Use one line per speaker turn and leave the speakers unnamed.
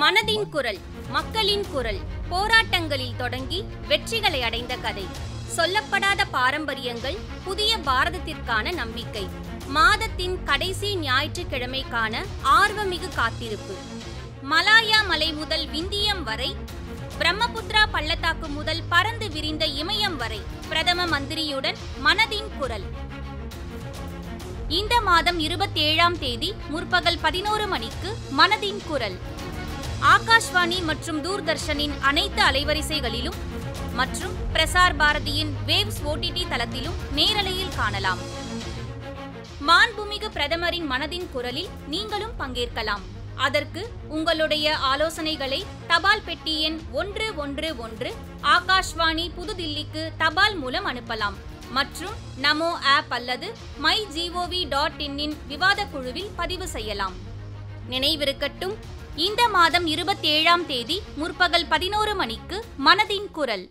மனதின் குரல், மக்களின் குரல், போராட்டங்களில் தொடங்கி வெற்றிகளை அடைந்த கதை, சொல்லப்படாத பாரம்பரியங்கள், புதிய பாரதத்திற்கான நம்பிக்கை. மாதத்தின் கடைசி ஞாயிற்றுக்கிழமைக்கான ஆர்வமிகு காத்திருப்பு. மலாயா மலை முதல் விந்தியம் வரை, பிரம்மபுத்திரா பள்ளத்தாக்கு முதல் பறந்து விரிந்த இமயம் வரை, பிரதம மந்திரியுடன் மனதின் குரல். இந்த மாதம் 27ஆம் தேதி முற்பகல் 11 மணிக்கு மனதின் குரல் ஆகாஷ்வாணி மற்றும் தூர்தர்ஷனின் அனைத்து அலைவரிசைகளிலும் மற்றும் பிரசார் பாரதியின் வேவ்ஸ் OTT தளத்திலும் நேரலையில் காணலாம். மாண்புமிகு பிரதமரின் மனதின் குரலில் நீங்களும் பங்கேற்கலாம். அதற்கு உங்களுடைய ஆலோசனைகளை தபால் பெட்டி எண் 111 ஆகாஷ்வாணி புதுதில்லிக்கு தபால் மூலம் அனுப்பலாம் மற்றும் நமோ ஆப் அல்லது mygov.in இன் விவாத குழுவில் பதிவு செய்யலாம். நினைவிருக்கட்டும், இந்த மாதம் 27ஆம் தேதி முற்பகல் 11 மணிக்கு மனதின் குரல்.